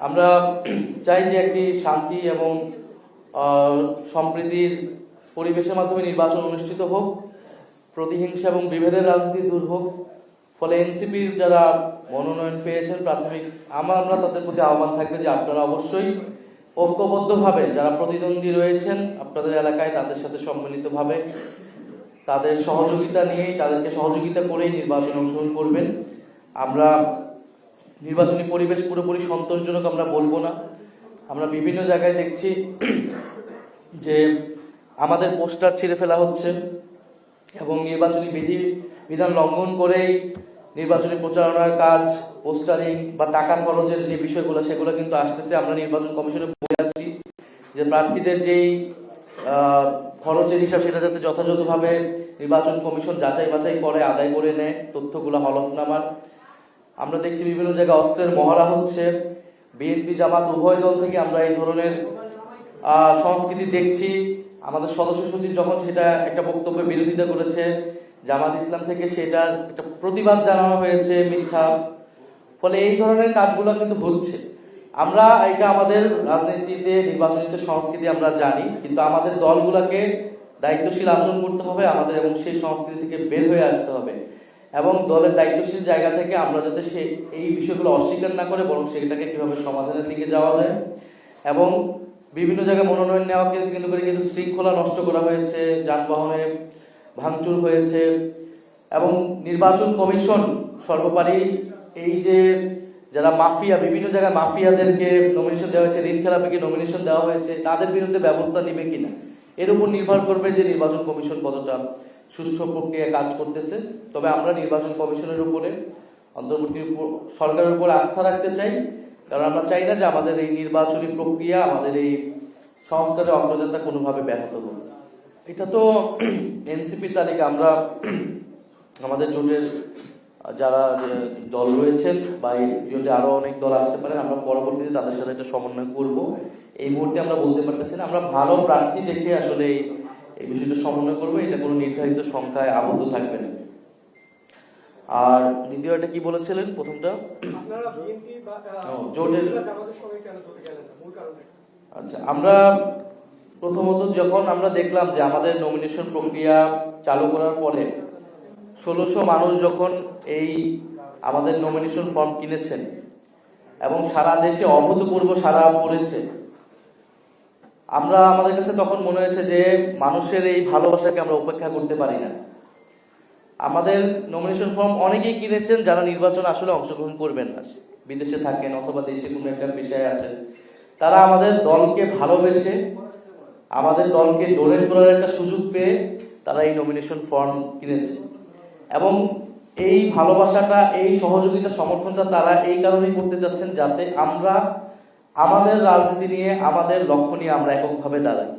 আমরা চাই যে একটি শান্তি এবং সম্প্রীতির পরিবেশের মাধ্যমে নির্বাচন অনুষ্ঠিত হোক, প্রতিহিংসা এবং বিভেদের রাজনীতি দূর হোক। ফলে এনসিপির যারা মনোনয়ন পেয়েছেন প্রাথমিক, আমরা তাদের প্রতি আহ্বান থাকবে যে আপনারা অবশ্যই ঐক্যবদ্ধভাবে যারা প্রতিদ্বন্দ্বী রয়েছেন আপনাদের এলাকায় তাদের সাথে সম্মিলিতভাবে তাদের সহযোগিতা নিয়েই, তাদেরকে সহযোগিতা করেই নির্বাচনে অংশগ্রহণ করবেন। আমরা নির্বাচনী পরিবেশ পুরোপুরি সন্তোষজনক আমরা বলবো না। আমরা বিভিন্ন জায়গায় দেখছি যে আমাদের পোস্টার ছিঁড়ে ফেলা হচ্ছে এবং নির্বাচনী বিধান লঙ্ঘন করেই নির্বাচনী প্রচারণার কাজ, পোস্টারিং বা টাকা খরচের যে বিষয়গুলো সেগুলো কিন্তু আসতেছে। আমরা নির্বাচন কমিশনে বলে আসছি যে প্রার্থীদের যেই খরচের হিসাব সেটা যাতে যথাযথভাবে নির্বাচন কমিশন যাচাই বাছাই করে আদায় করে নেয় তথ্যগুলো হলফনামার। আমরা দেখছি বিভিন্ন জায়গায় অস্ত্রের মহড়া হচ্ছে। বিএনপি জামাত উভয় দল থেকে আমরা এই ধরনের সংস্কৃতি দেখছি। আমাদের সদস্য সচিব যখন সেটা একটা বক্তব্যে বিরোধিতা করেছে, জামাত ইসলাম থেকে সেটার একটা প্রতিবাদ জানানো হয়েছে মিথ্যা। ফলে এই ধরনের কাজগুলো কিন্তু হচ্ছে। আমরা এটা আমাদের রাজনীতিতে নির্বাচনীতে সংস্কৃতি আমরা জানি, কিন্তু আমাদের দলগুলোকে দায়িত্বশীল আচরণ করতে হবে আমাদের এবং সেই সংস্কৃতি থেকে বের হয়ে আসতে হবে এবং দলের দায়িত্বশীল জায়গা থেকে আমরা যাতে এই বিষয়গুলো অস্বীকার না করে বরং সেটাকে কিভাবে সমাধানের দিকে যাওয়া যায়। এবং বিভিন্ন জায়গায় মনোনয়ন নেওয়াকে কেন্দ্র করে কিন্তু শৃঙ্খলা নষ্ট করা হয়েছে, যানবাহনে ভাঙচুর হয়েছে এবং নির্বাচন কমিশন সর্বোপরি এই যে যারা মাফিয়া, বিভিন্ন জায়গায় মাফিয়াদেরকে নমিনেশন দেওয়া হয়েছে, ঋণ খেলাপিকে নমিনেশন দেওয়া হয়েছে, তাদের বিরুদ্ধে ব্যবস্থা নেবে কিনা এর উপর নির্ভর করবে যে নির্বাচন কমিশন কতটা সুষ্ঠু প্রক্রিয়া কাজ করতেছে। তবে আমরা নির্বাচন কমিশনের উপরে, অন্তর্বর্তী সরকারের উপর আস্থা রাখতে চাই, কারণ আমরা চাই না যে আমাদের এই নির্বাচনী প্রক্রিয়া, আমাদের এই সংস্কারের অগ্রযাত্রা কোনোভাবে ব্যাহত হোক। এটা তো এনসিপির তালিকা। আমরা আমাদের জোটের যারা দল রয়েছেন বা এই জোটে আরো অনেক দল আসতে পারেন, আমরা পরবর্তীতে তাদের সাথে একটা সমন্বয় করব। এই মুহূর্তে আমরা বলতে পারতেছি না। আমরা ভালো প্রার্থী দেখে আসলে এই বিষয়টা সমন্বয় করবো। এটা কোনো নির্ধারিত সংখ্যায় আবদ্ধ থাকবে না। আর দ্বিতীয় এটা কি বলেছিলেন প্রথমটা? জোটের আচ্ছা, আমরা প্রথমত যখন আমরা দেখলাম যে আমাদের নমিনেশন প্রক্রিয়া চালু করার পরে 1600 মানুষ যখন এই আমাদের নমিনেশন ফর্ম কিনেছেন এবং সারা দেশে অভূতপূর্ব সাড়া পড়েছে, আমাদের কাছে তখন মনে হয়েছে যে মানুষের এই ভালোবাসাকে আমরা উপেক্ষা করতে পারি না। আমাদের নমিনেশন ফর্ম অনেকেই কিনেছেন যারা নির্বাচন আসলে অংশগ্রহণ করবেন না, বিদেশে থাকেন অথবা দেশে কোনো একটা পেশায় আছেন। তারা আমাদের দলকে ভালোবেসে, আমাদের দলকে ডোনেট করার একটা সুযোগ পেয়ে তারা এই নমিনেশন ফর্ম কিনেছে এবং এই ভালোবাসাটা, এই সহযোগিতা, সমর্থনটা তারা এই কারণেই করতে যাচ্ছেন যাতে আমরা আমাদের রাজনীতি নিয়ে, আমাদের লক্ষ্য নিয়ে আমরা এককভাবে দাঁড়াই।